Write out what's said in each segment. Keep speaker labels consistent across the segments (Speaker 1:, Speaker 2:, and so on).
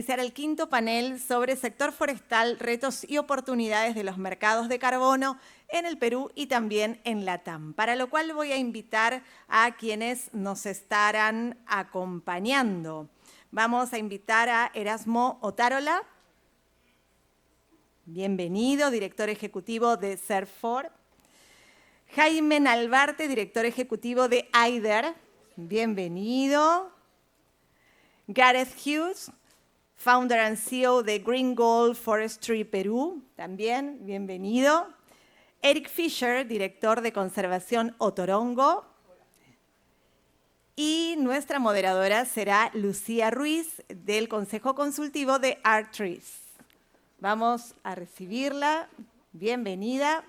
Speaker 1: Iniciar el quinto panel sobre sector forestal, retos y oportunidades de los mercados de carbono en el Perú y también en Latam, para lo cual voy a invitar a quienes nos estarán acompañando. Vamos a invitar a Erasmo Otárola, bienvenido, director ejecutivo de CERFOR. Jaime Nalbarte, director ejecutivo de AIDER, bienvenido. Gareth Hughes, founder and CEO de Green Gold Forestry Perú, también bienvenido. Eric Fisher, director de conservación Otorongo. Y nuestra moderadora será Lucía Ruiz, del Consejo Consultivo de ARTREES. Vamos a recibirla. Bienvenida.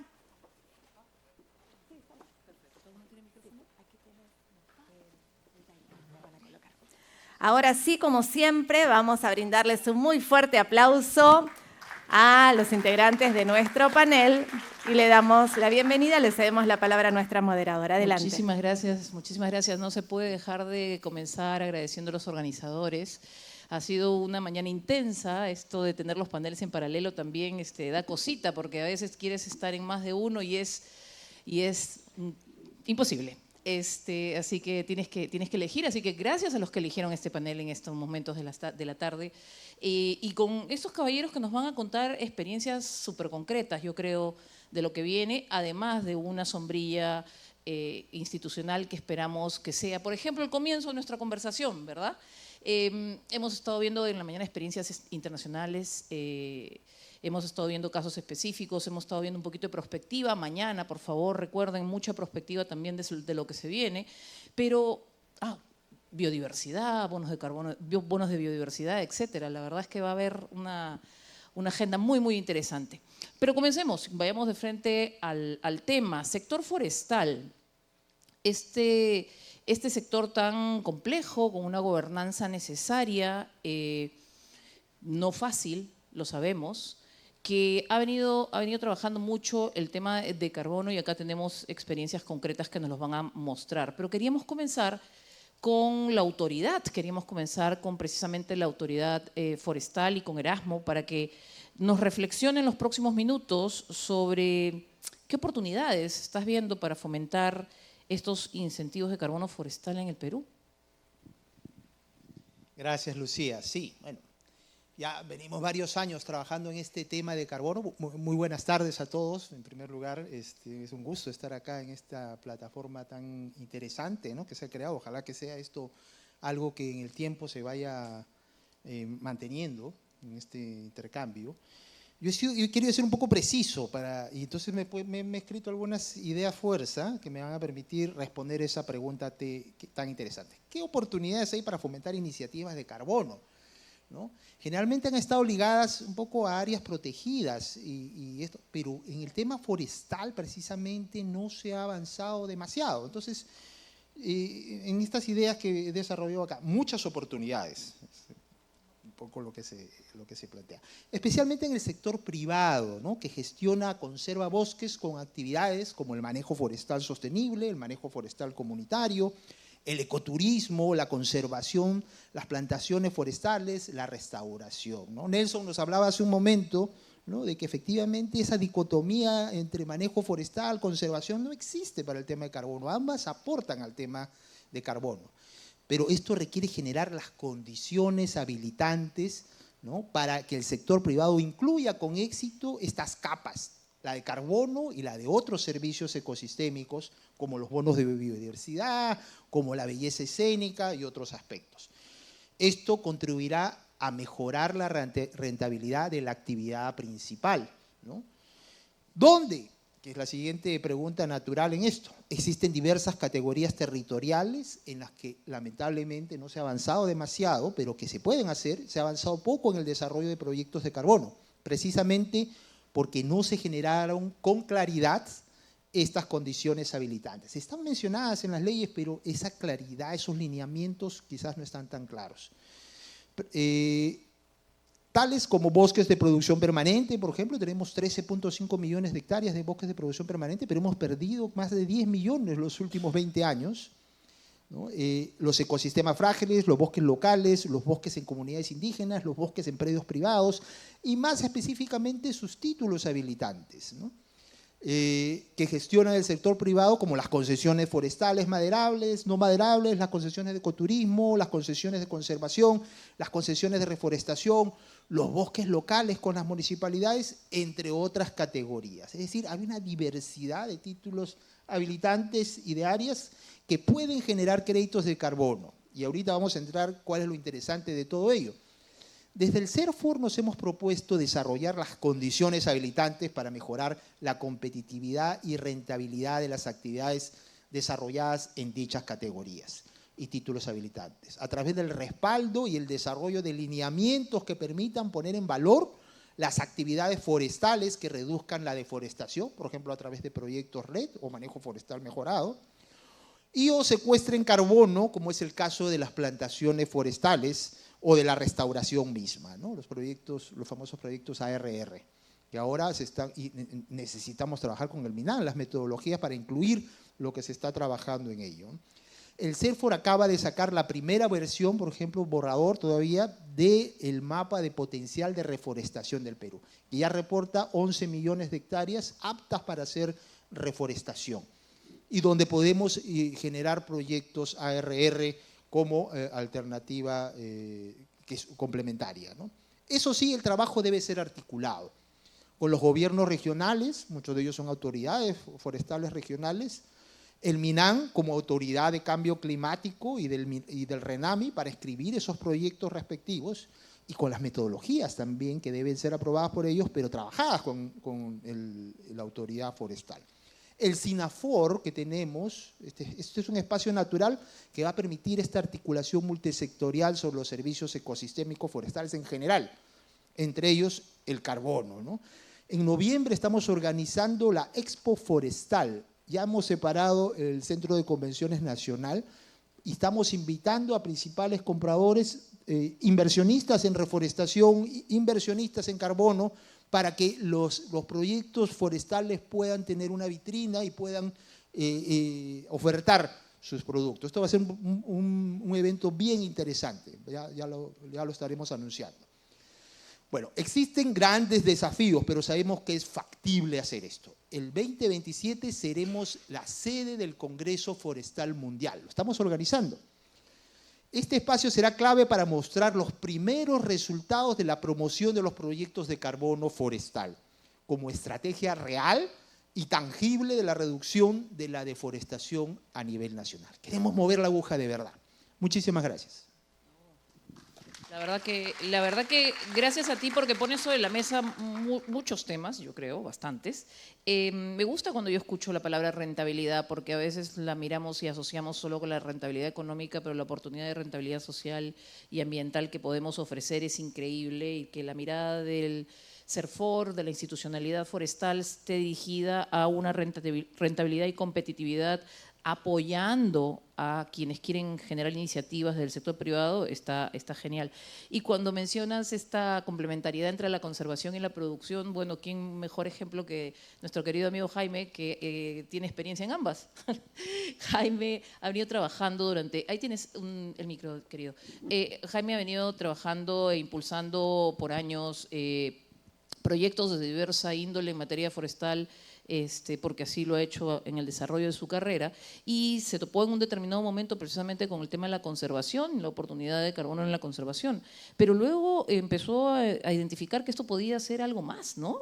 Speaker 1: Ahora sí, como siempre, vamos a brindarles un muy fuerte aplauso a los integrantes de nuestro panel y le damos la bienvenida, le cedemos la palabra a nuestra moderadora. Adelante.
Speaker 2: Muchísimas gracias, muchísimas gracias. No se puede dejar de comenzar agradeciendo a los organizadores. Ha sido una mañana intensa, esto de tener los paneles en paralelo también da cosita, porque a veces quieres estar en más de uno y es imposible. Así que tienes que elegir, así que gracias a los que eligieron este panel en estos momentos de la tarde y con estos caballeros que nos van a contar experiencias súper concretas, yo creo, de lo que viene, además de una sombrilla institucional que esperamos que sea, por ejemplo, el comienzo de nuestra conversación, ¿verdad? Hemos estado viendo en la mañana experiencias internacionales, hemos estado viendo casos específicos, hemos estado viendo un poquito de prospectiva. Mañana, por favor, recuerden, mucha prospectiva también de lo que se viene. Pero, biodiversidad, bonos de carbono, bonos de biodiversidad, etcétera. La verdad es que va a haber una agenda muy, muy interesante. Pero comencemos, vayamos de frente al tema. Sector forestal. Este sector tan complejo, con una gobernanza necesaria, no fácil, lo sabemos, que ha venido trabajando mucho el tema de carbono y acá tenemos experiencias concretas que nos los van a mostrar. Pero queríamos comenzar con la autoridad, queríamos comenzar con precisamente la autoridad forestal y con Erasmo para que nos reflexione en los próximos minutos sobre qué oportunidades estás viendo para fomentar estos incentivos de carbono forestal en el Perú.
Speaker 3: Gracias, Lucía. Sí, bueno. Ya venimos varios años trabajando en este tema de carbono. Muy buenas tardes a todos. En primer lugar, es un gusto estar acá en esta plataforma tan interesante, ¿no?, que se ha creado. Ojalá que sea esto algo que en el tiempo se vaya manteniendo en este intercambio. Yo quería ser un poco preciso y entonces me he escrito algunas ideas fuerza que me van a permitir responder esa pregunta tan interesante. ¿Qué oportunidades hay para fomentar iniciativas de carbono? ¿No? Generalmente han estado ligadas un poco a áreas protegidas, pero en el tema forestal precisamente no se ha avanzado demasiado. Entonces, en estas ideas que he desarrollado acá, muchas oportunidades, un poco lo que se plantea. Especialmente en el sector privado, ¿no?, que gestiona, conserva bosques con actividades como el manejo forestal sostenible, el manejo forestal comunitario, el ecoturismo, la conservación, las plantaciones forestales, la restauración, ¿no? Nelson nos hablaba hace un momento, ¿no?, de que efectivamente esa dicotomía entre manejo forestal, conservación, no existe para el tema de carbono. Ambas aportan al tema de carbono. Pero esto requiere generar las condiciones habilitantes, ¿no?, para que el sector privado incluya con éxito estas capas, la de carbono y la de otros servicios ecosistémicos, como los bonos de biodiversidad, como la belleza escénica y otros aspectos. Esto contribuirá a mejorar la rentabilidad de la actividad principal, ¿no? ¿Dónde? Que es la siguiente pregunta natural en esto. Existen diversas categorías territoriales en las que lamentablemente no se ha avanzado demasiado, pero que se pueden hacer. Se ha avanzado poco en el desarrollo de proyectos de carbono, precisamente porque no se generaron con claridad estas condiciones habilitantes. Están mencionadas en las leyes, pero esa claridad, esos lineamientos quizás no están tan claros. Tales como bosques de producción permanente, por ejemplo, tenemos 13.5 millones de hectáreas de bosques de producción permanente, pero hemos perdido más de 10 millones los últimos 20 años. ¿no? Los ecosistemas frágiles, los bosques locales, los bosques en comunidades indígenas, los bosques en predios privados y más específicamente sus títulos habilitantes, ¿no? Que gestionan el sector privado, como las concesiones forestales maderables, no maderables, las concesiones de ecoturismo, las concesiones de conservación, las concesiones de reforestación, los bosques locales con las municipalidades, entre otras categorías. Es decir, hay una diversidad de títulos habilitantes y de áreas que pueden generar créditos de carbono. Y ahorita vamos a entrar cuál es lo interesante de todo ello. Desde el CERFOR nos hemos propuesto desarrollar las condiciones habilitantes para mejorar la competitividad y rentabilidad de las actividades desarrolladas en dichas categorías y títulos habilitantes, a través del respaldo y el desarrollo de lineamientos que permitan poner en valor las actividades forestales que reduzcan la deforestación, por ejemplo, a través de proyectos RED o manejo forestal mejorado, y o secuestren carbono, como es el caso de las plantaciones forestales o de la restauración misma, ¿no? Los famosos proyectos ARR, que ahora necesitamos trabajar con el MINAN, las metodologías para incluir lo que se está trabajando en ello. El CERFOR acaba de sacar la primera versión, por ejemplo, borrador todavía, del mapa de potencial de reforestación del Perú, que ya reporta 11 millones de hectáreas aptas para hacer reforestación, y donde podemos generar proyectos ARR como alternativa que es complementaria, ¿no? Eso sí, el trabajo debe ser articulado con los gobiernos regionales, muchos de ellos son autoridades forestales regionales, el MINAN como autoridad de cambio climático y del RENAMI para escribir esos proyectos respectivos, y con las metodologías también que deben ser aprobadas por ellos, pero trabajadas con la autoridad forestal. El SINAFOR que tenemos, este es un espacio natural que va a permitir esta articulación multisectorial sobre los servicios ecosistémicos forestales en general, entre ellos el carbono, ¿no? En noviembre estamos organizando la Expo Forestal. Ya hemos separado el Centro de Convenciones Nacional y estamos invitando a principales compradores, inversionistas en reforestación, inversionistas en carbono, para que los proyectos forestales puedan tener una vitrina y puedan ofertar sus productos. Esto va a ser un evento bien interesante, ya lo estaremos anunciando. Bueno, existen grandes desafíos, pero sabemos que es factible hacer esto. El 2027 seremos la sede del Congreso Forestal Mundial, lo estamos organizando. Este espacio será clave para mostrar los primeros resultados de la promoción de los proyectos de carbono forestal, como estrategia real y tangible de la reducción de la deforestación a nivel nacional. Queremos mover la aguja de verdad. Muchísimas gracias.
Speaker 2: La verdad que gracias a ti, porque pones sobre la mesa muchos temas, yo creo, bastantes. Me gusta cuando yo escucho la palabra rentabilidad, porque a veces la miramos y asociamos solo con la rentabilidad económica, pero la oportunidad de rentabilidad social y ambiental que podemos ofrecer es increíble, y que la mirada del CERFOR, de la institucionalidad forestal, esté dirigida a una rentabilidad y competitividad, apoyando a quienes quieren generar iniciativas del sector privado, está genial. Y cuando mencionas esta complementariedad entre la conservación y la producción, bueno, ¿quién mejor ejemplo que nuestro querido amigo Jaime, que tiene experiencia en ambas? Jaime ha venido trabajando durante… Ahí tienes el micro, querido. Jaime ha venido trabajando e impulsando por años proyectos de diversa índole en materia forestal, porque así lo ha hecho en el desarrollo de su carrera, y se topó en un determinado momento precisamente con el tema de la conservación, la oportunidad de carbono en la conservación, pero luego empezó a identificar que esto podía ser algo más, ¿no?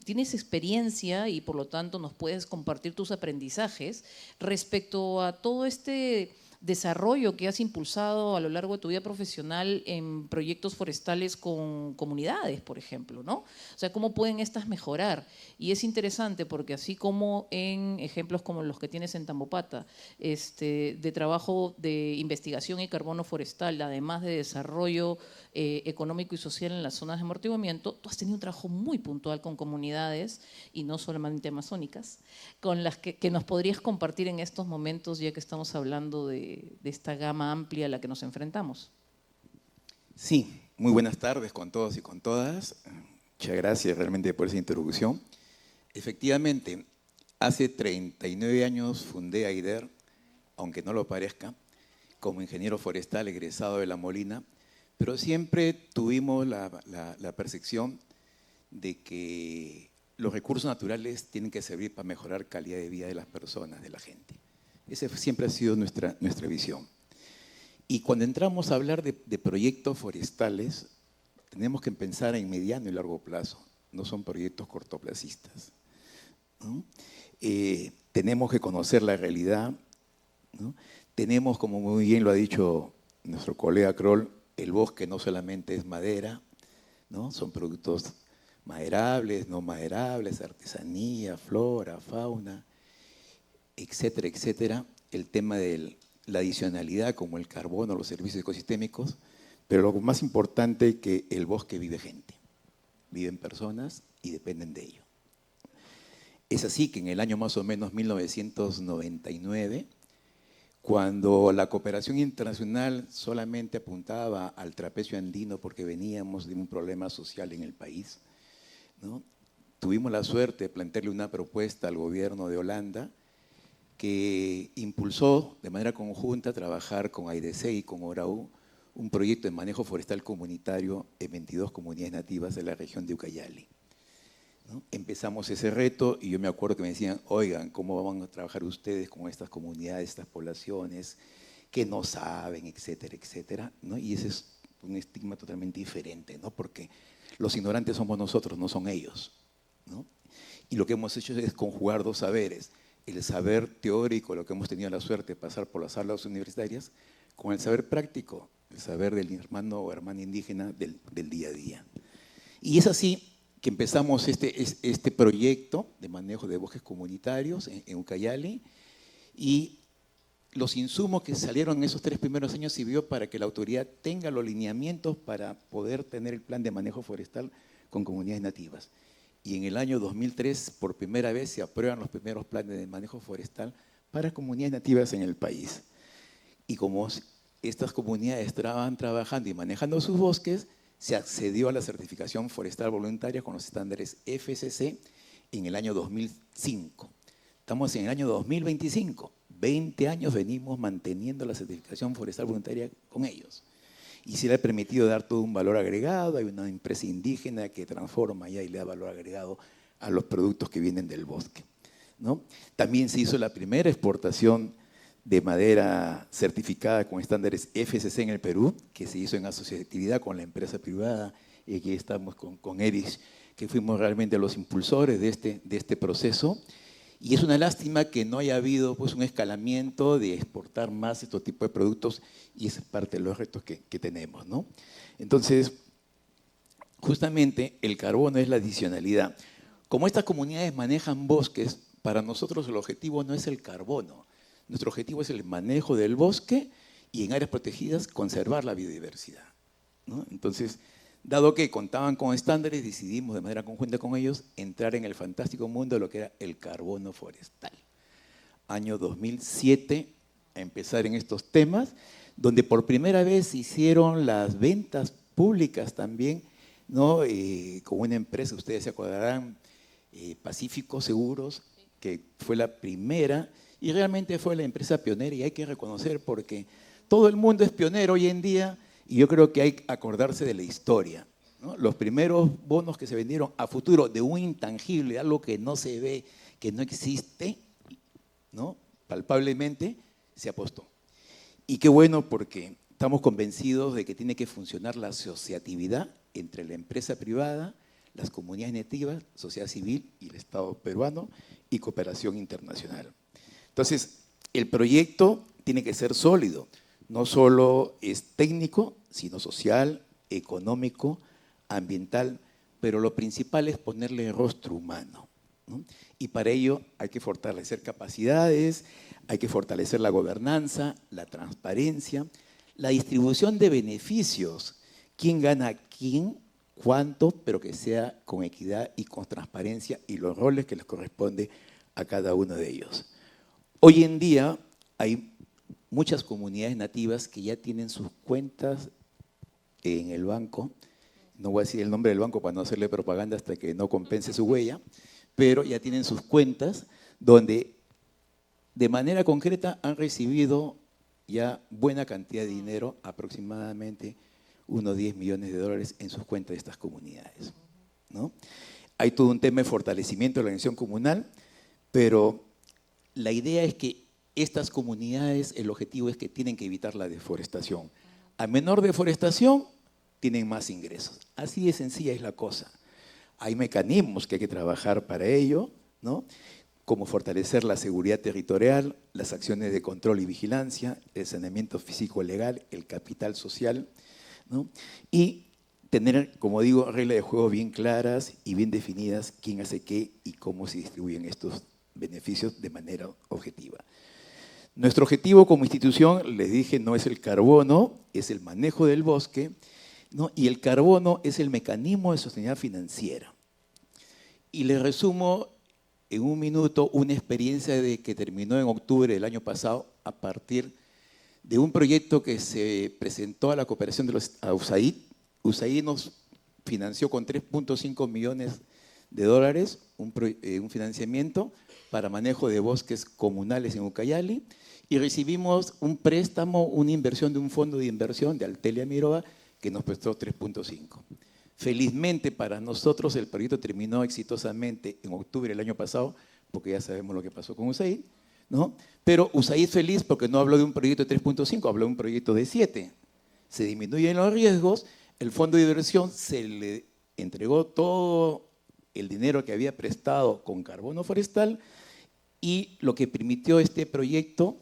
Speaker 2: Tienes experiencia y por lo tanto nos puedes compartir tus aprendizajes respecto a todo este desarrollo que has impulsado a lo largo de tu vida profesional en proyectos forestales con comunidades, por ejemplo, ¿no? O sea, ¿cómo pueden estas mejorar? Y es interesante porque así como en ejemplos como los que tienes en Tambopata, de trabajo de investigación y carbono forestal, además de desarrollo económico y social en las zonas de amortiguamiento, tú has tenido un trabajo muy puntual con comunidades, y no solamente amazónicas, con las que nos podrías compartir en estos momentos, ya que estamos hablando de esta gama amplia a la que nos enfrentamos.
Speaker 4: Sí, muy buenas tardes con todos y con todas. Muchas gracias realmente por esa introducción. Efectivamente, hace 39 años fundé AIDER aunque no lo parezca, como ingeniero forestal egresado de La Molina, pero siempre tuvimos la percepción de que los recursos naturales tienen que servir para mejorar calidad de vida de las personas, de la gente. Esa siempre ha sido nuestra visión. Y cuando entramos a hablar de proyectos forestales, tenemos que pensar en mediano y largo plazo, no son proyectos cortoplacistas, ¿no? Tenemos que conocer la realidad, ¿no? Tenemos, como muy bien lo ha dicho nuestro colega Kroll, el bosque no solamente es madera, ¿no? Son productos maderables, no maderables, artesanía, flora, fauna, etcétera, etcétera. El tema de la adicionalidad como el carbono, los servicios ecosistémicos, pero lo más importante es que el bosque vive gente, viven personas y dependen de ello. Es así que en el año más o menos 1999, cuando la cooperación internacional solamente apuntaba al trapecio andino porque veníamos de un problema social en el país, ¿no? Tuvimos la suerte de plantearle una propuesta al gobierno de Holanda que impulsó de manera conjunta trabajar con AIDC y con ORAU un proyecto de manejo forestal comunitario en 22 comunidades nativas de la región de Ucayali, ¿no? Empezamos ese reto y yo me acuerdo que me decían, oigan, ¿cómo van a trabajar ustedes con estas comunidades, estas poblaciones que no saben, etcétera, etcétera, ¿no? Y ese es un estigma totalmente diferente, ¿no? Porque los ignorantes somos nosotros, no son ellos, ¿no? Y lo que hemos hecho es conjugar dos saberes, el saber teórico, lo que hemos tenido la suerte de pasar por las aulas universitarias, con el saber práctico, el saber del hermano o hermana indígena del día a día. Y es así que empezamos este proyecto de manejo de bosques comunitarios en Ucayali, y los insumos que salieron en esos 3 primeros años sirvió para que la autoridad tenga los lineamientos para poder tener el plan de manejo forestal con comunidades nativas. Y en el año 2003, por primera vez, se aprueban los primeros planes de manejo forestal para comunidades nativas en el país. Y como estas comunidades estaban trabajando y manejando sus bosques, se accedió a la certificación forestal voluntaria con los estándares FSC en el año 2005. Estamos en el año 2025. 20 años venimos manteniendo la certificación forestal voluntaria con ellos. Y se le ha permitido dar todo un valor agregado. Hay una empresa indígena que transforma ya y le da valor agregado a los productos que vienen del bosque, ¿no? También se hizo la primera exportación de madera certificada con estándares FSC en el Perú, que se hizo en asociatividad con la empresa privada, y aquí estamos con Erich, que fuimos realmente los impulsores de este proceso. Y es una lástima que no haya habido pues, un escalamiento de exportar más este tipo de productos, y esa es parte de los retos que tenemos, ¿no? Entonces, justamente el carbono es la adicionalidad. Como estas comunidades manejan bosques, para nosotros el objetivo no es el carbono. Nuestro objetivo es el manejo del bosque y en áreas protegidas conservar la biodiversidad, ¿no? Entonces, dado que contaban con estándares, decidimos de manera conjunta con ellos entrar en el fantástico mundo de lo que era el carbono forestal. Año 2007, a empezar en estos temas, donde por primera vez se hicieron las ventas públicas también, ¿no? Con una empresa, ustedes se acordarán, Pacífico Seguros, que fue la primera, y realmente fue la empresa pionera, y hay que reconocer porque todo el mundo es pionero hoy en día, y yo creo que hay que acordarse de la historia, ¿no? Los primeros bonos que se vendieron a futuro de un intangible, algo que no se ve, que no existe, ¿no? Palpablemente, se apostó. Y qué bueno porque estamos convencidos de que tiene que funcionar la asociatividad entre la empresa privada, las comunidades nativas, sociedad civil y el Estado peruano y cooperación internacional. Entonces, el proyecto tiene que ser sólido. No solo es técnico, sino social, económico, ambiental, pero lo principal es ponerle rostro humano, ¿no? Y para ello hay que fortalecer capacidades, hay que fortalecer la gobernanza, la transparencia, la distribución de beneficios, quién gana a quién, cuánto, pero que sea con equidad y con transparencia y los roles que les corresponde a cada uno de ellos. Hoy en día hay muchas comunidades nativas que ya tienen sus cuentas en el banco. No voy a decir el nombre del banco para no hacerle propaganda hasta que no compense su huella, pero ya tienen sus cuentas donde de manera concreta han recibido ya buena cantidad de dinero, aproximadamente unos 10 millones de dólares en sus cuentas de estas comunidades, ¿no? Hay todo un tema de fortalecimiento de la organización comunal, pero la idea es que estas comunidades, el objetivo es que tienen que evitar la deforestación. A menor deforestación, tienen más ingresos. Así de sencilla es la cosa. Hay mecanismos que hay que trabajar para ello, ¿no? Como fortalecer la seguridad territorial, las acciones de control y vigilancia, el saneamiento físico-legal, el capital social, ¿no? Y tener, como digo, reglas de juego bien claras y bien definidas, quién hace qué y cómo se distribuyen estos beneficios de manera objetiva. Nuestro objetivo como institución, les dije, no es el carbono, es el manejo del bosque, ¿no? Y el carbono es el mecanismo de sostenibilidad financiera. Y les resumo en un minuto una experiencia que terminó en octubre del año pasado a partir de un proyecto que se presentó a la cooperación de a USAID. USAID nos financió con 3.5 millones de dólares un financiamiento para manejo de bosques comunales en Ucayali y recibimos un préstamo, una inversión de un fondo de inversión de Altelia Mirova que nos prestó 3.5. Felizmente para nosotros el proyecto terminó exitosamente en octubre del año pasado, porque ya sabemos lo que pasó con USAID, ¿no? Pero USAID feliz porque no habló de un proyecto de 3.5, habló de un proyecto de 7. Se disminuyen los riesgos, el fondo de inversión se le entregó todo el dinero que había prestado con carbono forestal y lo que permitió este proyecto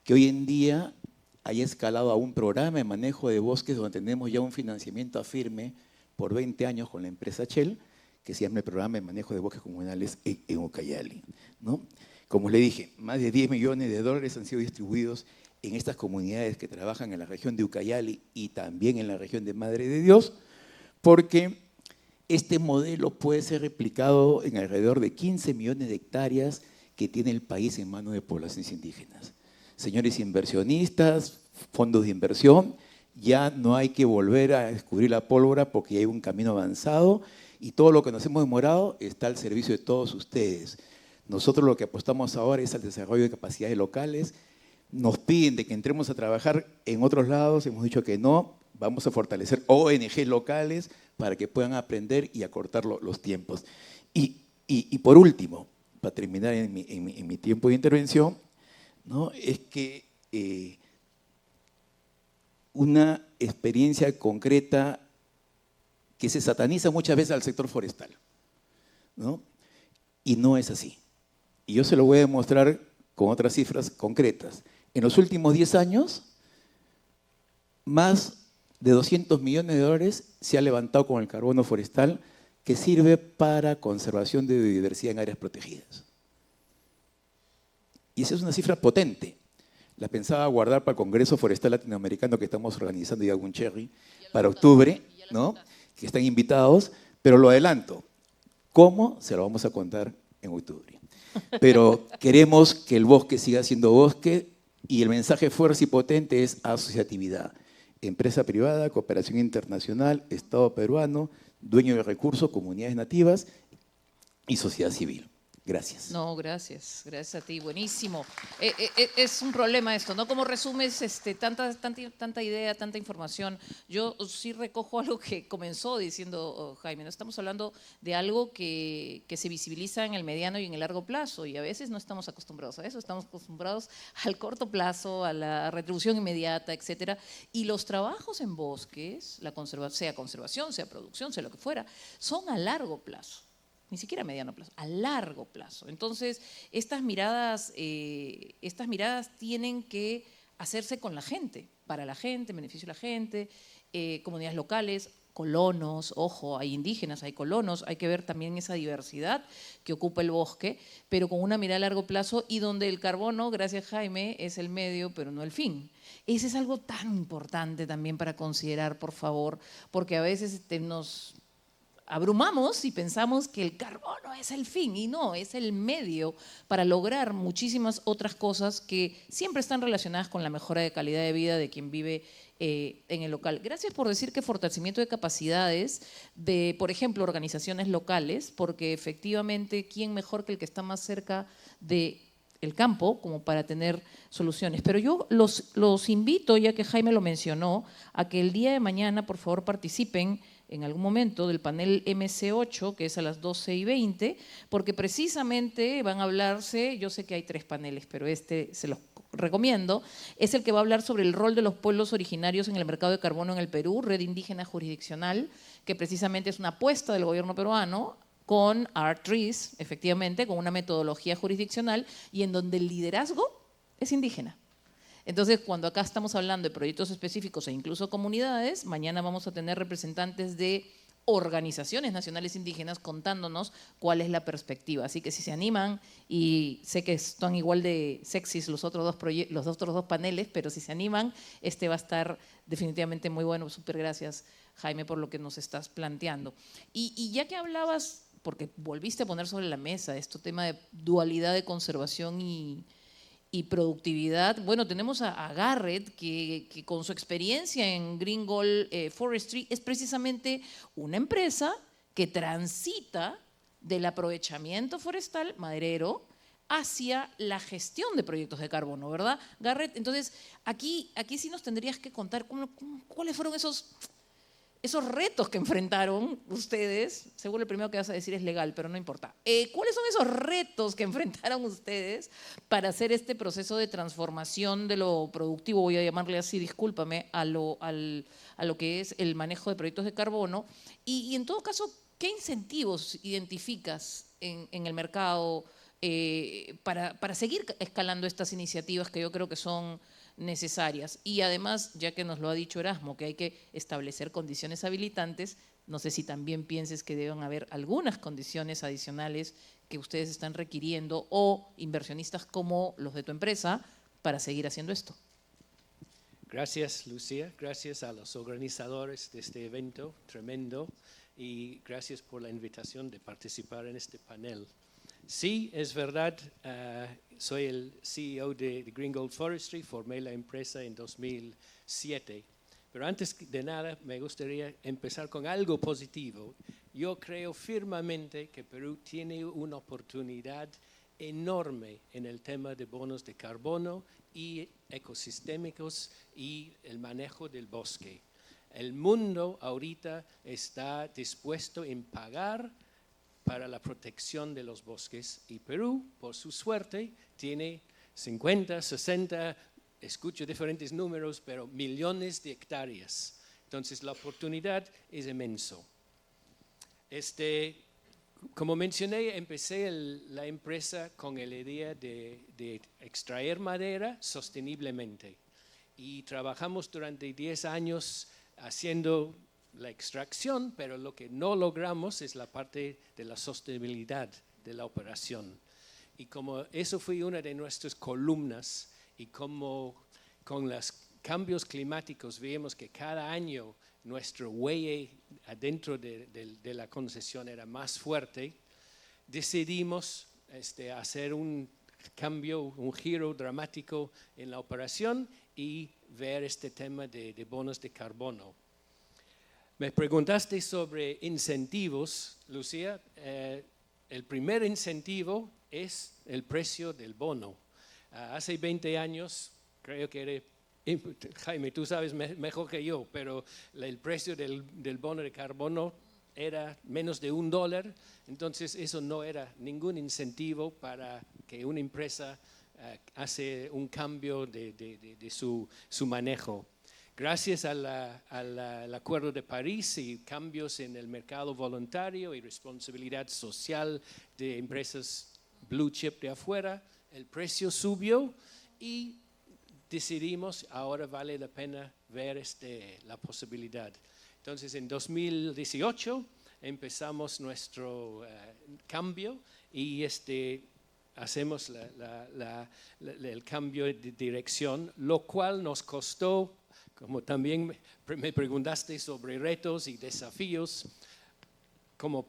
Speaker 4: que hoy en día haya escalado a un programa de manejo de bosques donde tenemos ya un financiamiento firme por 20 años con la empresa Shell, que se llama el Programa de Manejo de Bosques Comunales en Ucayali, ¿no? Como le dije, más de 10 millones de dólares han sido distribuidos en estas comunidades que trabajan en la región de Ucayali y también en la región de Madre de Dios, porque este modelo puede ser replicado en alrededor de 15 millones de hectáreas que tiene el país en manos de poblaciones indígenas. Señores inversionistas, fondos de inversión, ya no hay que volver a descubrir la pólvora porque ya hay un camino avanzado y todo lo que nos hemos demorado está al servicio de todos ustedes. Nosotros lo que apostamos ahora es al desarrollo de capacidades locales. Nos piden de que entremos a trabajar en otros lados, hemos dicho que no, vamos a fortalecer ONG locales para que puedan aprender y acortar los tiempos. Y por último, para terminar en mi tiempo de intervención, ¿no? Es que una experiencia concreta que se sataniza muchas veces al sector forestal, ¿no? Y no es así. Y yo se lo voy a demostrar con otras cifras concretas. En los últimos 10 años, más de 200 millones de dólares se ha levantado con el carbono forestal que sirve para conservación de biodiversidad en áreas protegidas. Y esa es una cifra potente. La pensaba guardar para el Congreso Forestal Latinoamericano que estamos organizando ya un Cherry para octubre, ¿no? Que están invitados, pero lo adelanto. ¿Cómo? Se lo vamos a contar en octubre. Pero queremos que el bosque siga siendo bosque y el mensaje fuerte y potente es asociatividad. Empresa privada, cooperación internacional, Estado peruano, dueño de recursos, comunidades nativas y sociedad civil. Gracias.
Speaker 2: No, gracias. Gracias a ti. Buenísimo. Es un problema esto, ¿no? ¿Cómo resumes tanta idea, tanta información? Yo sí recojo algo que comenzó diciendo Jaime, ¿no? Estamos hablando de algo que se visibiliza en el mediano y en el largo plazo y a veces no estamos acostumbrados a eso, estamos acostumbrados al corto plazo, a la retribución inmediata, etcétera. Y los trabajos en bosques, sea conservación, sea producción, sea lo que fuera, son a largo plazo. Ni siquiera a mediano plazo, a largo plazo. Entonces, estas miradas tienen que hacerse con la gente, para la gente, en beneficio de la gente, comunidades locales, colonos, ojo, hay indígenas, hay colonos, hay que ver también esa diversidad que ocupa el bosque, pero con una mirada a largo plazo y donde el carbono, gracias Jaime, es el medio, pero no el fin. Ese es algo tan importante también para considerar, por favor, porque a veces nos abrumamos y pensamos que el carbono es el fin y no, es el medio para lograr muchísimas otras cosas que siempre están relacionadas con la mejora de calidad de vida de quien vive en el local. Gracias por decir que fortalecimiento de capacidades de, por ejemplo, organizaciones locales, porque efectivamente, ¿quién mejor que el que está más cerca de el campo como para tener soluciones. Pero yo los invito, ya que Jaime lo mencionó, a que el día de mañana, por favor, participen en algún momento del panel MC8, que es a las 12:20, porque precisamente van a hablarse, yo sé que hay 3 paneles, pero este se los recomiendo, es el que va a hablar sobre el rol de los pueblos originarios en el mercado de carbono en el Perú, Red Indígena Jurisdiccional, que precisamente es una apuesta del gobierno peruano con R3, efectivamente, con una metodología jurisdiccional y en donde el liderazgo es indígena. Entonces, cuando acá estamos hablando de proyectos específicos e incluso comunidades, mañana vamos a tener representantes de organizaciones nacionales indígenas contándonos cuál es la perspectiva. Así que si se animan, y sé que están igual de sexys los otros dos paneles, pero si se animan, este va a estar definitivamente muy bueno. Súper gracias, Jaime, por lo que nos estás planteando. Y ya que hablabas, porque volviste a poner sobre la mesa este tema de dualidad de conservación y productividad. Bueno, tenemos a Garrett, que con su experiencia en Green Gold Forestry es precisamente una empresa que transita del aprovechamiento forestal maderero hacia la gestión de proyectos de carbono, ¿verdad, Garrett? Entonces, aquí sí nos tendrías que contar cuáles fueron esos retos que enfrentaron ustedes. Seguro el primero que vas a decir es legal, pero no importa. ¿Cuáles son esos retos que enfrentaron ustedes para hacer este proceso de transformación de lo productivo, voy a llamarle así, discúlpame, a lo que es el manejo de proyectos de carbono? Y en todo caso, ¿qué incentivos identificas en el mercado para seguir escalando estas iniciativas que yo creo que son necesarias? Y además, ya que nos lo ha dicho Erasmo, que hay que establecer condiciones habilitantes, no sé si también pienses que deben haber algunas condiciones adicionales que ustedes están requiriendo o inversionistas como los de tu empresa para seguir haciendo esto.
Speaker 5: Gracias, Lucía. Gracias a los organizadores de este evento tremendo y gracias por la invitación de participar en este panel. Sí, es verdad, soy el CEO de Green Gold Forestry, formé la empresa en 2007. Pero antes de nada, me gustaría empezar con algo positivo. Yo creo firmemente que Perú tiene una oportunidad enorme en el tema de bonos de carbono y ecosistémicos y el manejo del bosque. El mundo ahorita está dispuesto en pagar para la protección de los bosques y Perú, por su suerte, tiene 50, 60, escucho diferentes números, pero millones de hectáreas. Entonces la oportunidad es inmenso. Como mencioné, empecé la empresa con la idea de extraer madera sosteniblemente y trabajamos durante 10 años haciendo la extracción, pero lo que no logramos es la parte de la sostenibilidad de la operación. Y como eso fue una de nuestras columnas y como con los cambios climáticos vemos que cada año nuestro huella adentro de la concesión era más fuerte, decidimos hacer un cambio, un giro dramático en la operación y ver este tema de bonos de carbono. Me preguntaste sobre incentivos, Lucía. El primer incentivo es el precio del bono. Hace 20 años, creo que era, Jaime, tú sabes mejor que yo, pero el precio del bono de carbono era menos de $1, entonces eso no era ningún incentivo para que una empresa hace un cambio de su manejo. Gracias al Acuerdo de París y cambios en el mercado voluntario y responsabilidad social de empresas blue chip de afuera, el precio subió y decidimos ahora vale la pena ver la posibilidad. Entonces en 2018 empezamos nuestro cambio y hacemos el cambio de dirección, lo cual nos costó, como también me preguntaste sobre retos y desafíos, como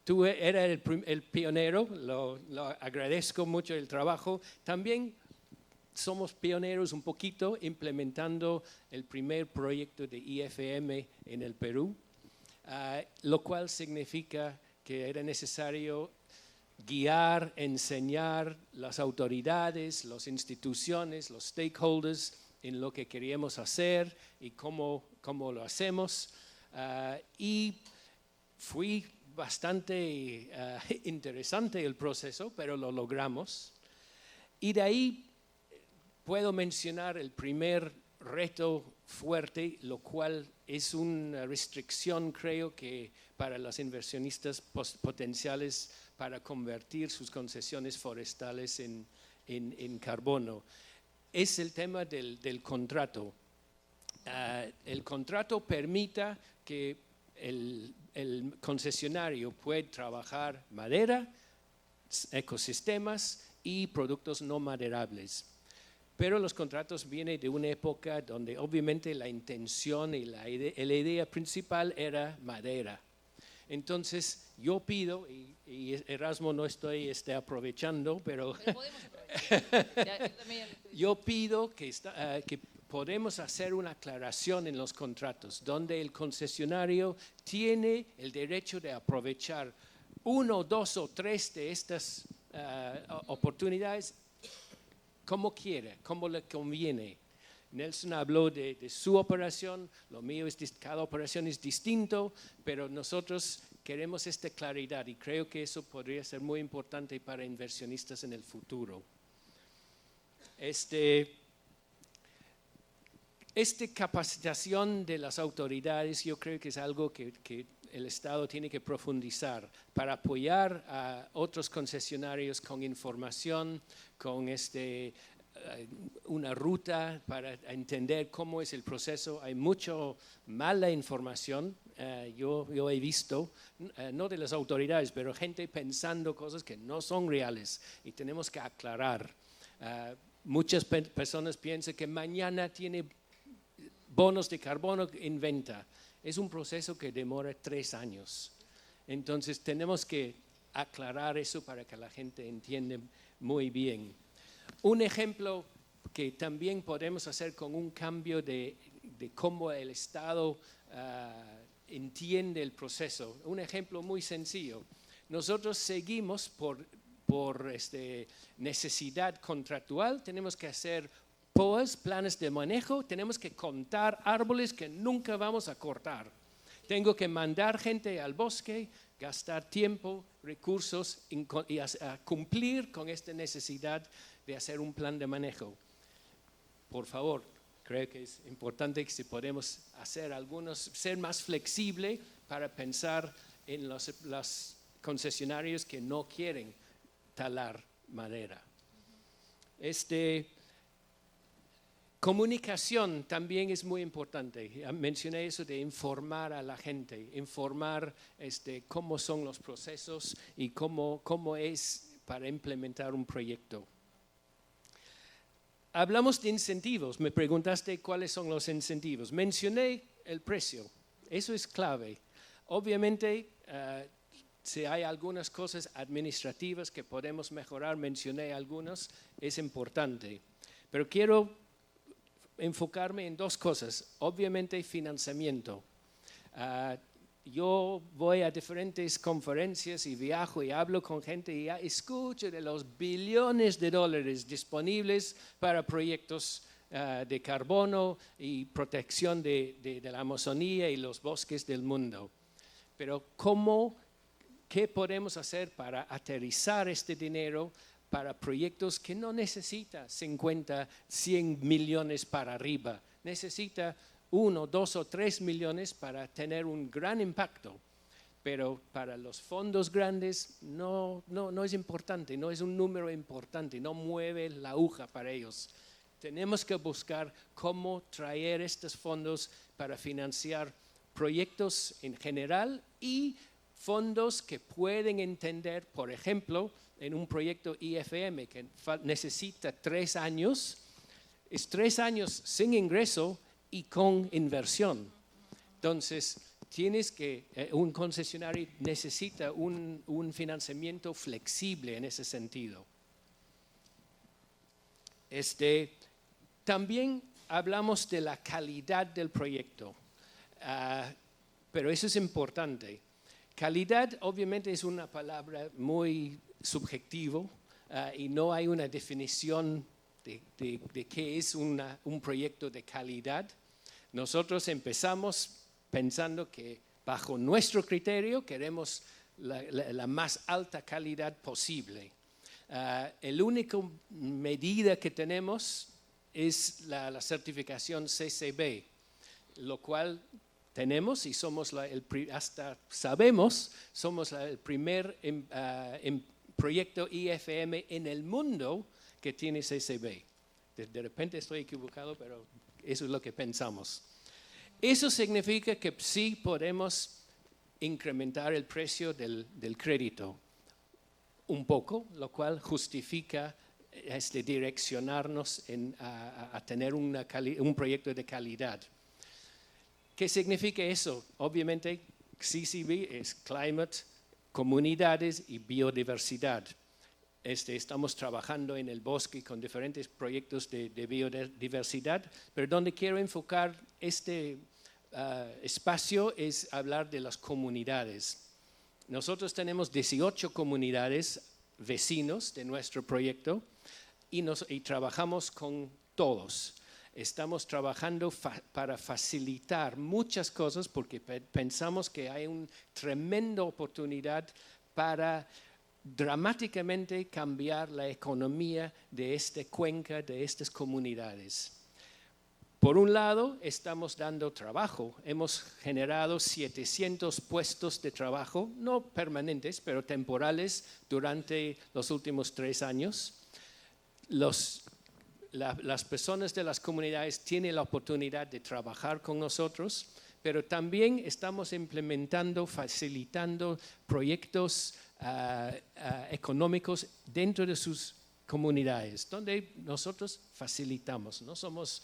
Speaker 5: tú eras el pionero, lo agradezco mucho el trabajo, también somos pioneros un poquito implementando el primer proyecto de IFM en el Perú, lo cual significa que era necesario guiar, enseñar las autoridades, las instituciones, los stakeholders en lo que queríamos hacer y cómo lo hacemos. Y fue bastante interesante el proceso, pero lo logramos. Y de ahí puedo mencionar el primer reto fuerte, lo cual es una restricción, creo que para los inversionistas potenciales para convertir sus concesiones forestales en carbono. Es el tema del contrato. El contrato permita que el concesionario pueda trabajar madera, ecosistemas y productos no maderables. Pero los contratos vienen de una época donde obviamente la intención y la idea principal era madera. Entonces yo pido, y Erasmo no estoy aprovechando, pero yo pido que podemos hacer una aclaración en los contratos, donde el concesionario tiene el derecho de aprovechar 1, 2 o 3 de estas oportunidades como quiere, como le conviene. Nelson habló de su operación, lo mío es, cada operación es distinto, pero nosotros queremos esta claridad y creo que eso podría ser muy importante para inversionistas en el futuro. Esta capacitación de las autoridades yo creo que es algo que el Estado tiene que profundizar para apoyar a otros concesionarios con información, con una ruta para entender cómo es el proceso. Hay mucha mala información, yo he visto, no de las autoridades, pero gente pensando cosas que no son reales y tenemos que aclarar. Muchas personas piensan que mañana tiene bonos de carbono en venta. Es un proceso que demora 3 años. Entonces tenemos que aclarar eso para que la gente entienda muy bien. Un ejemplo que también podemos hacer con un cambio de cómo el Estado entiende el proceso. Un ejemplo muy sencillo. Nosotros seguimos por necesidad contractual, tenemos que hacer POAs, planes de manejo, tenemos que contar árboles que nunca vamos a cortar. Tengo que mandar gente al bosque, gastar tiempo, recursos y cumplir con esta necesidad de hacer un plan de manejo. Por favor, creo que es importante que si podemos hacer ser más flexible para pensar en los concesionarios que no quieren talar madera. Comunicación también es muy importante. Mencioné eso de informar a la gente, informar cómo son los procesos y cómo es para implementar un proyecto. Hablamos de incentivos. Me preguntaste cuáles son los incentivos. Mencioné el precio. Eso es clave. Obviamente, si hay algunas cosas administrativas que podemos mejorar, mencioné algunas, es importante. Pero quiero enfocarme en 2 cosas. Obviamente, financiamiento. Yo voy a diferentes conferencias y viajo y hablo con gente y escucho de los billones de dólares disponibles para proyectos de carbono y protección de la Amazonía y los bosques del mundo. Pero ¿qué podemos hacer para aterrizar este dinero para proyectos que no necesita 50, 100 millones para arriba? Necesita 1, 2 o 3 millones para tener un gran impacto. Pero para los fondos grandes no es importante, no es un número importante, no mueve la aguja para ellos. Tenemos que buscar cómo traer estos fondos para financiar proyectos en general y fondos que pueden entender, por ejemplo, en un proyecto IFM que necesita 3 años, es 3 años sin ingreso y con inversión. Entonces, un concesionario necesita un financiamiento flexible en ese sentido. También hablamos de la calidad del proyecto, pero eso es importante. Calidad obviamente es una palabra muy subjetivo y no hay una definición de qué es un proyecto de calidad. Nosotros empezamos pensando que bajo nuestro criterio queremos la más alta calidad posible. La única medida que tenemos es la certificación CCB, lo cual tenemos y somos hasta sabemos, somos el primer proyecto IFM en el mundo que tiene CCB. De repente estoy equivocado, pero eso es lo que pensamos. Eso significa que sí podemos incrementar el precio del crédito un poco, lo cual justifica direccionarnos a tener un proyecto de calidad. ¿Qué significa eso? Obviamente, CCB es Climate, Comunidades y Biodiversidad. Estamos trabajando en el bosque con diferentes proyectos de biodiversidad, pero donde quiero enfocar este espacio es hablar de las comunidades. Nosotros tenemos 18 comunidades vecinos de nuestro proyecto y trabajamos con todos. Estamos trabajando para facilitar muchas cosas porque pensamos que hay una tremenda oportunidad para dramáticamente cambiar la economía de esta cuenca, de estas comunidades. Por un lado, estamos dando trabajo. Hemos generado 700 puestos de trabajo, no permanentes, pero temporales, durante los últimos 3 años. Las personas de las comunidades tienen la oportunidad de trabajar con nosotros, pero también estamos implementando, facilitando proyectos económicos dentro de sus comunidades, donde nosotros facilitamos. No somos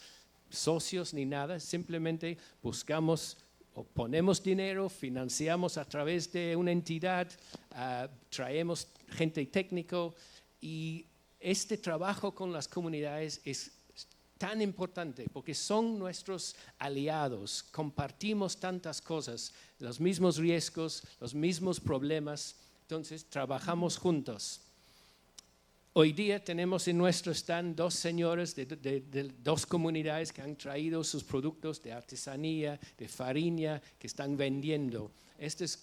Speaker 5: socios ni nada, simplemente buscamos o ponemos dinero, financiamos a través de una entidad, traemos gente técnico y este trabajo con las comunidades es tan importante porque son nuestros aliados, compartimos tantas cosas, los mismos riesgos, los mismos problemas, entonces trabajamos juntos. Hoy día tenemos en nuestro stand 2 señores de 2 comunidades que han traído sus productos de artesanía, de farina, que están vendiendo. Estas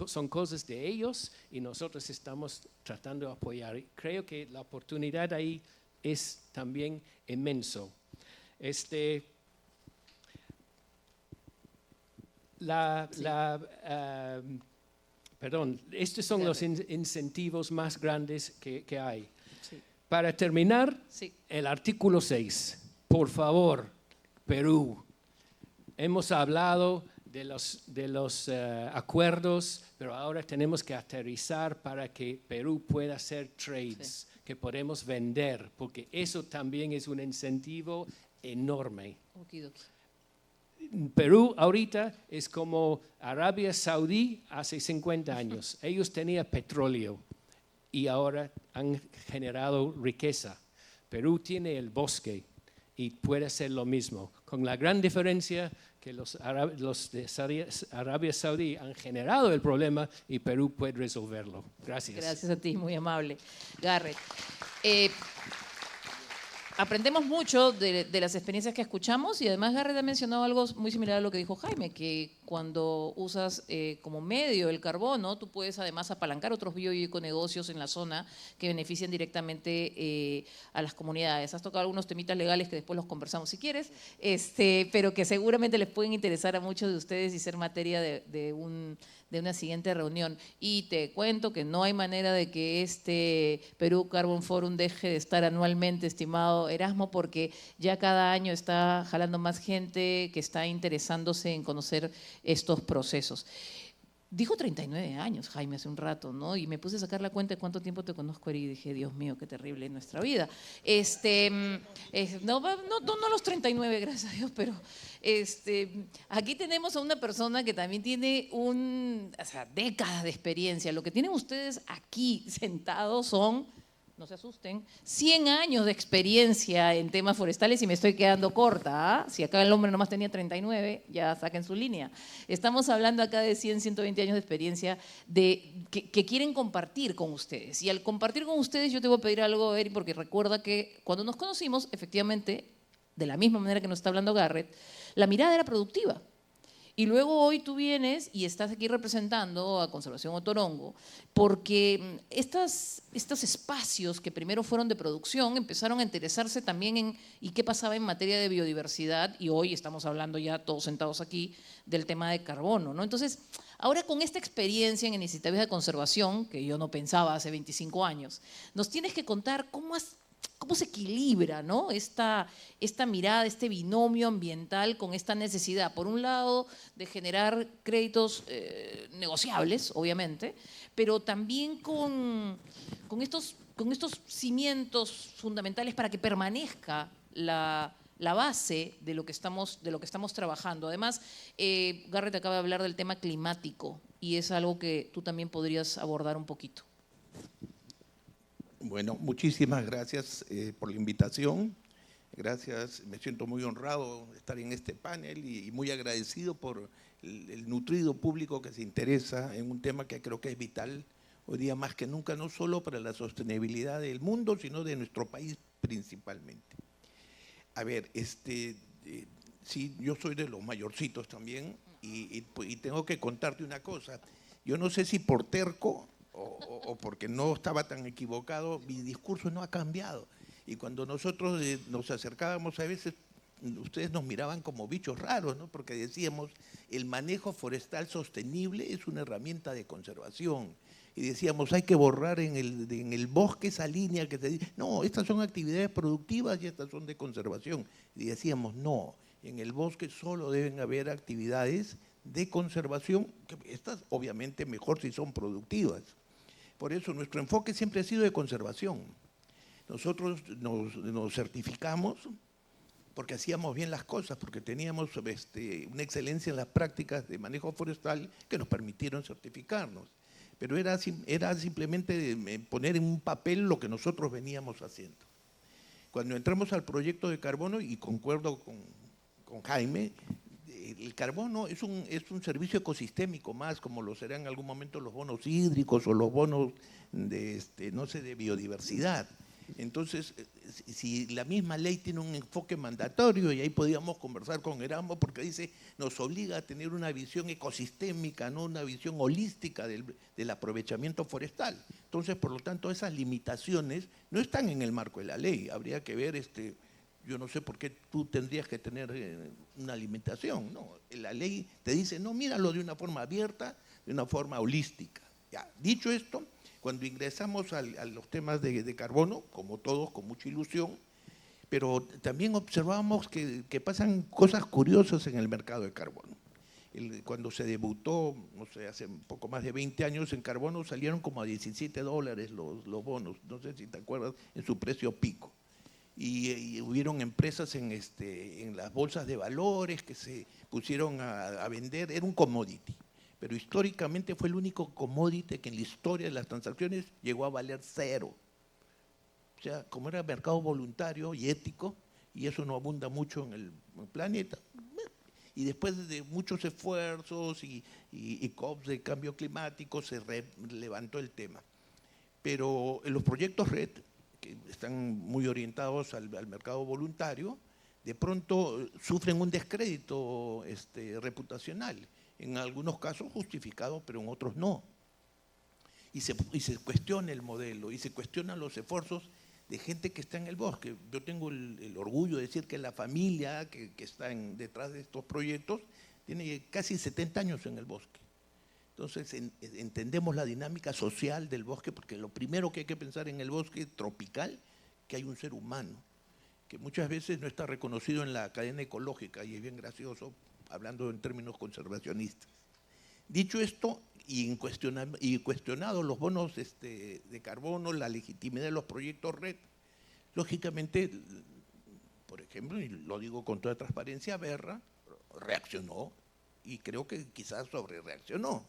Speaker 5: son cosas de ellos y nosotros estamos tratando de apoyar. Creo que la oportunidad ahí es también inmenso. Estos son los incentivos más grandes que hay.
Speaker 2: Sí.
Speaker 5: Para terminar,
Speaker 2: Sí.
Speaker 5: el artículo 6. Por favor, Perú. Hemos hablado de los acuerdos, pero ahora tenemos que aterrizar para que Perú pueda hacer trades, que podemos vender, porque eso también es un incentivo enorme.
Speaker 2: Okidoki.
Speaker 5: Perú ahorita es como Arabia Saudí hace 50 años. Ellos tenían petróleo y ahora han generado riqueza. Perú tiene el bosque y puede hacer lo mismo, con la gran diferencia que los de Arabia Saudí han generado el problema y Perú puede resolverlo. Gracias.
Speaker 2: Gracias a ti, muy amable. Garrett. Aprendemos mucho de las experiencias que escuchamos y además Garrett ha mencionado algo muy similar a lo que dijo Jaime, que cuando usas como medio el carbono, tú puedes además apalancar otros bioeconegocios en la zona que benefician directamente a las comunidades. Has tocado algunos temitas legales que después los conversamos si quieres, pero que seguramente les pueden interesar a muchos de ustedes y ser materia de una siguiente reunión. Y te cuento que no hay manera de que este Perú Carbon Forum deje de estar anualmente, estimado Erasmo, porque ya cada año está jalando más gente que está interesándose en conocer estos procesos. Dijo 39 años, Jaime, hace un rato, ¿no? Y me puse a sacar la cuenta de cuánto tiempo te conozco y dije, Dios mío, qué terrible es nuestra vida. No los 39, gracias a Dios, pero aquí tenemos a una persona que también tiene décadas de experiencia. Lo que tienen ustedes aquí sentados son no se asusten, 100 años de experiencia en temas forestales y me estoy quedando corta. ¿Ah? Si acá el hombre nomás tenía 39, ya saquen su línea. Estamos hablando acá de 100, 120 años de experiencia que quieren compartir con ustedes. Y al compartir con ustedes yo te voy a pedir algo, Eri, porque recuerda que cuando nos conocimos, efectivamente, de la misma manera que nos está hablando Garrett, la mirada era productiva. Y luego hoy tú vienes y estás aquí representando a Conservación Otorongo, porque estos espacios que primero fueron de producción empezaron a interesarse también en y qué pasaba en materia de biodiversidad, y hoy estamos hablando ya todos sentados aquí del tema de carbono, ¿no? Entonces, ahora con esta experiencia en iniciativas de conservación, que yo no pensaba hace 25 años, nos tienes que contar cómo se equilibra, ¿no? esta mirada, este binomio ambiental con esta necesidad, por un lado, de generar créditos negociables, obviamente, pero también con estos cimientos fundamentales para que permanezca la base de lo que estamos trabajando. Además, Garrett acaba de hablar del tema climático y es algo que tú también podrías abordar un poquito.
Speaker 6: Bueno, muchísimas gracias por la invitación. Gracias, me siento muy honrado de estar en este panel y muy agradecido por el nutrido público que se interesa en un tema que creo que es vital hoy día más que nunca, no solo para la sostenibilidad del mundo, sino de nuestro país principalmente. A ver, sí, yo soy de los mayorcitos también y tengo que contarte una cosa. Yo no sé si por terco o porque no estaba tan equivocado, mi discurso no ha cambiado. Y cuando nosotros nos acercábamos a veces, ustedes nos miraban como bichos raros, ¿no? Porque decíamos, el manejo forestal sostenible es una herramienta de conservación. Y decíamos, hay que borrar en el bosque esa línea que se dice, no, estas son actividades productivas y estas son de conservación. Y decíamos, no, en el bosque solo deben haber actividades de conservación, que estas obviamente mejor si son productivas. Por eso nuestro enfoque siempre ha sido de conservación. Nosotros nos certificamos porque hacíamos bien las cosas, porque teníamos una excelencia en las prácticas de manejo forestal que nos permitieron certificarnos. Pero era simplemente poner en un papel lo que nosotros veníamos haciendo. Cuando entramos al proyecto de carbono, y concuerdo con Jaime, el carbono es un servicio ecosistémico más, como lo serán en algún momento los bonos hídricos o los bonos de biodiversidad. Entonces, si la misma ley tiene un enfoque mandatorio, y ahí podíamos conversar con Erasmo, porque dice, nos obliga a tener una visión ecosistémica, no una visión holística del aprovechamiento forestal. Entonces, por lo tanto, esas limitaciones no están en el marco de la ley. Habría que ver, yo no sé por qué tú tendrías que tener una limitación. No, la ley te dice, no, míralo de una forma abierta, de una forma holística. Ya, dicho esto, cuando ingresamos a los temas de carbono, como todos, con mucha ilusión, pero también observamos que pasan cosas curiosas en el mercado de carbono. Cuando se debutó, no sé, hace un poco más de 20 años en carbono, salieron como a $17 los bonos, no sé si te acuerdas, en su precio pico. Y hubieron empresas en las bolsas de valores que se pusieron a vender, era un commodity. Pero históricamente fue el único commodity que en la historia de las transacciones llegó a valer 0. O sea, como era mercado voluntario y ético, y eso no abunda mucho en el planeta, y después de muchos esfuerzos y COPs de cambio climático se levantó el tema. Pero en los proyectos RED, que están muy orientados al mercado voluntario, de pronto sufren un descrédito reputacional. En algunos casos justificado, pero en otros no. Y se cuestiona el modelo, y se cuestionan los esfuerzos de gente que está en el bosque. Yo tengo el orgullo de decir que la familia que está detrás de estos proyectos tiene casi 70 años en el bosque. Entonces entendemos la dinámica social del bosque, porque lo primero que hay que pensar en el bosque tropical, que hay un ser humano, que muchas veces no está reconocido en la cadena ecológica, y es bien gracioso, hablando en términos conservacionistas. Dicho esto, y cuestionado los bonos de carbono, la legitimidad de los proyectos RED, lógicamente, por ejemplo, y lo digo con toda transparencia, Berra reaccionó, y creo que quizás sobre reaccionó.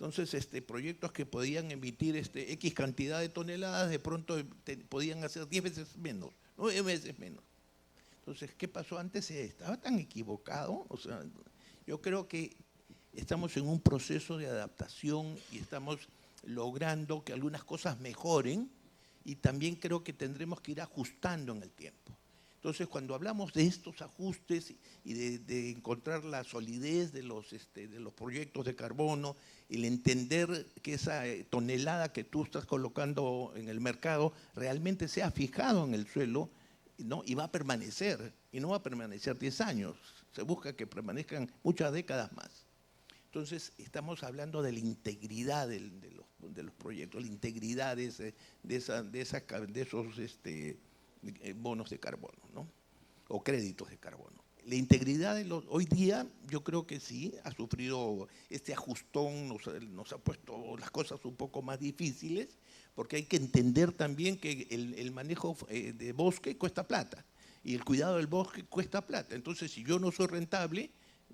Speaker 6: Entonces, proyectos que podían emitir X cantidad de toneladas, de pronto podían hacer 10 veces menos, 9 veces menos. Entonces, ¿qué pasó antes? Estaba tan equivocado. O sea, yo creo que estamos en un proceso de adaptación y estamos logrando que algunas cosas mejoren, y también creo que tendremos que ir ajustando en el tiempo. Entonces, cuando hablamos de estos ajustes y de encontrar la solidez de los proyectos de carbono, el entender que esa tonelada que tú estás colocando en el mercado realmente sea fijado en el suelo, ¿no? Y va a permanecer, y no va a permanecer 10 años, se busca que permanezcan muchas décadas más. Entonces, estamos hablando de la integridad de los proyectos, la integridad de esos bonos de carbono, ¿no? O créditos de carbono. La integridad hoy día, yo creo que sí, ha sufrido este ajustón, nos ha puesto las cosas un poco más difíciles, porque hay que entender también que el manejo de bosque cuesta plata, y el cuidado del bosque cuesta plata. Entonces, si yo no soy rentable,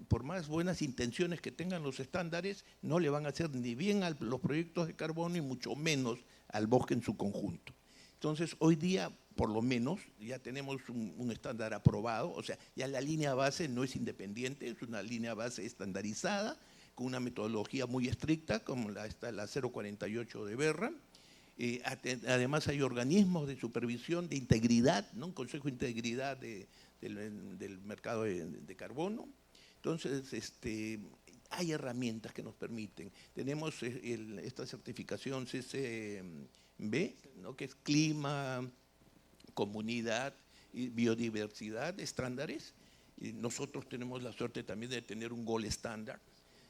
Speaker 6: por más buenas intenciones que tengan los estándares, no le van a hacer ni bien a los proyectos de carbono y mucho menos al bosque en su conjunto. Entonces, hoy día, por lo menos, ya tenemos un estándar aprobado, o sea, ya la línea base no es independiente, es una línea base estandarizada, con una metodología muy estricta, como la 048 de Berra. Además, hay organismos de supervisión de integridad, ¿no? Un Consejo de Integridad del mercado de carbono. Entonces, hay herramientas que nos permiten. Tenemos esta certificación CCB, ¿no? Que es clima, comunidad y biodiversidad, estándares. Y nosotros tenemos la suerte también de tener un Gold Standard.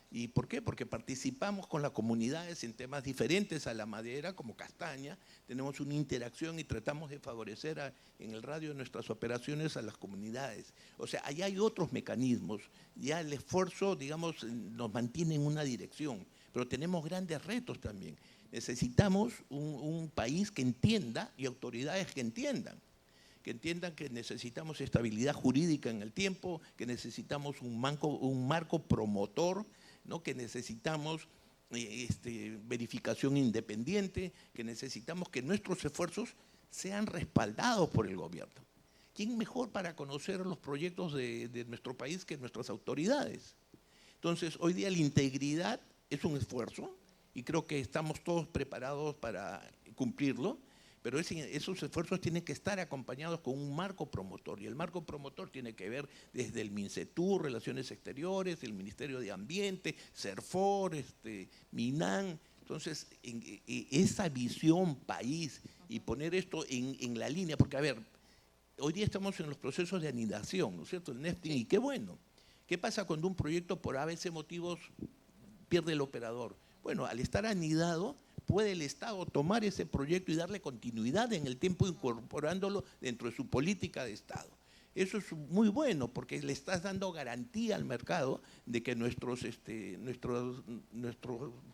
Speaker 6: ¿Y por qué? Porque participamos con las comunidades en temas diferentes a la madera, como castaña. Tenemos una interacción y tratamos de favorecer en el radio de nuestras operaciones a las comunidades. O sea, allá hay otros mecanismos. Ya el esfuerzo, digamos, nos mantiene en una dirección, pero tenemos grandes retos también. Necesitamos un país que entienda y autoridades que entiendan que necesitamos estabilidad jurídica en el tiempo, que necesitamos un marco promotor, ¿no? Que necesitamos verificación independiente, que necesitamos que nuestros esfuerzos sean respaldados por el gobierno. ¿Quién mejor para conocer los proyectos de nuestro país que nuestras autoridades? Entonces, hoy día la integridad es un esfuerzo y creo que estamos todos preparados para cumplirlo, pero esos esfuerzos tienen que estar acompañados con un marco promotor, y el marco promotor tiene que ver desde el MINCETUR, Relaciones Exteriores, el Ministerio de Ambiente, CERFOR, MINAN. Entonces, esa visión país y poner esto en la línea, porque a ver, hoy día estamos en los procesos de anidación, ¿no es cierto? El nesting, y qué bueno. ¿Qué pasa cuando un proyecto por ABC motivos pierde el operador? Bueno, al estar anidado, puede el Estado tomar ese proyecto y darle continuidad en el tiempo, incorporándolo dentro de su política de Estado. Eso es muy bueno, porque le estás dando garantía al mercado de que nuestros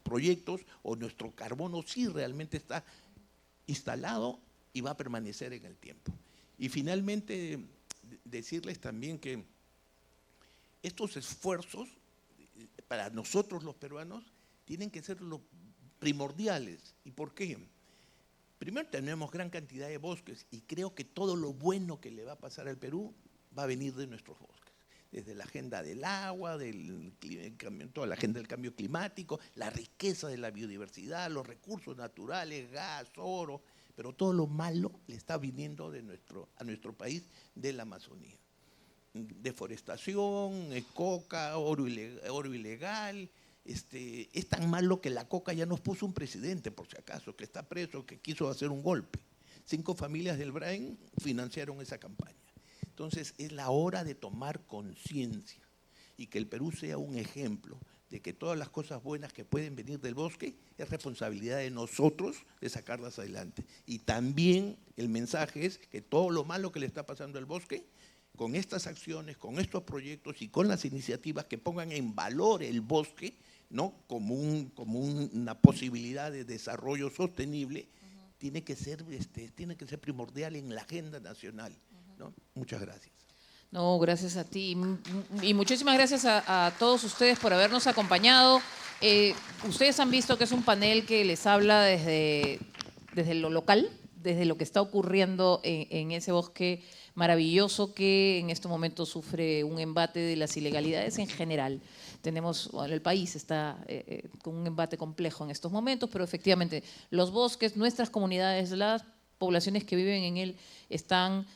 Speaker 6: proyectos o nuestro carbono sí realmente está instalado y va a permanecer en el tiempo. Y finalmente, decirles también que estos esfuerzos, para nosotros los peruanos, tienen que ser los primordiales. ¿Y por qué? Primero, tenemos gran cantidad de bosques y creo que todo lo bueno que le va a pasar al Perú va a venir de nuestros bosques. Desde la agenda del agua, toda la agenda del cambio climático, la riqueza de la biodiversidad, los recursos naturales, gas, oro, pero todo lo malo le está viniendo a nuestro país de la Amazonía. Deforestación, coca, oro ilegal. Es tan malo que la coca ya nos puso un presidente, por si acaso, que está preso, que quiso hacer un golpe. 5 familias del Brain financiaron esa campaña. Entonces, es la hora de tomar conciencia y que el Perú sea un ejemplo de que todas las cosas buenas que pueden venir del bosque es responsabilidad de nosotros de sacarlas adelante. Y también el mensaje es que todo lo malo que le está pasando al bosque, con estas acciones, con estos proyectos y con las iniciativas que pongan en valor el bosque, ¿no? como una posibilidad de desarrollo sostenible, tiene que ser primordial en la agenda nacional, ¿no? Muchas gracias.
Speaker 2: No, gracias a ti. Y muchísimas gracias a todos ustedes por habernos acompañado. Ustedes han visto que es un panel que les habla desde lo local, desde lo que está ocurriendo en ese bosque maravilloso que en este momento sufre un embate de las ilegalidades en general. Bueno, el país está con un embate complejo en estos momentos, pero efectivamente los bosques, nuestras comunidades, las poblaciones que viven en él están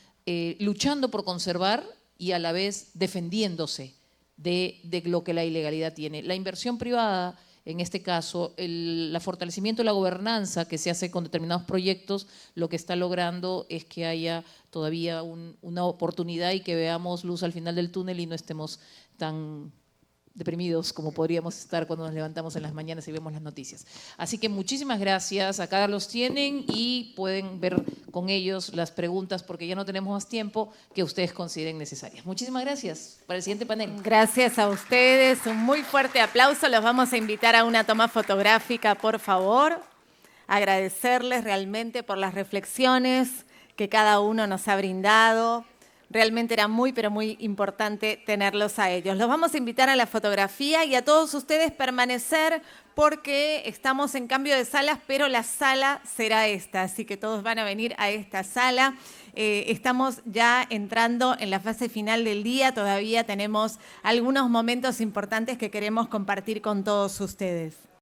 Speaker 2: luchando por conservar y a la vez defendiéndose de lo que la ilegalidad tiene. La inversión privada, en este caso, el fortalecimiento de la gobernanza que se hace con determinados proyectos, lo que está logrando es que haya todavía una oportunidad y que veamos luz al final del túnel y no estemos tan deprimidos como podríamos estar cuando nos levantamos en las mañanas y vemos las noticias. Así que muchísimas gracias, acá los tienen y pueden ver con ellos las preguntas, porque ya no tenemos más tiempo, que ustedes consideren necesarias. Muchísimas gracias. Para el siguiente panel.
Speaker 1: Gracias a ustedes, un muy fuerte aplauso. Los vamos a invitar a una toma fotográfica, por favor. Agradecerles realmente por las reflexiones que cada uno nos ha brindado. Realmente era muy, pero muy importante tenerlos a ellos. Los vamos a invitar a la fotografía y a todos ustedes permanecer porque estamos en cambio de salas, pero la sala será esta, así que todos van a venir a esta sala. Estamos ya entrando en la fase final del día, todavía tenemos algunos momentos importantes que queremos compartir con todos ustedes.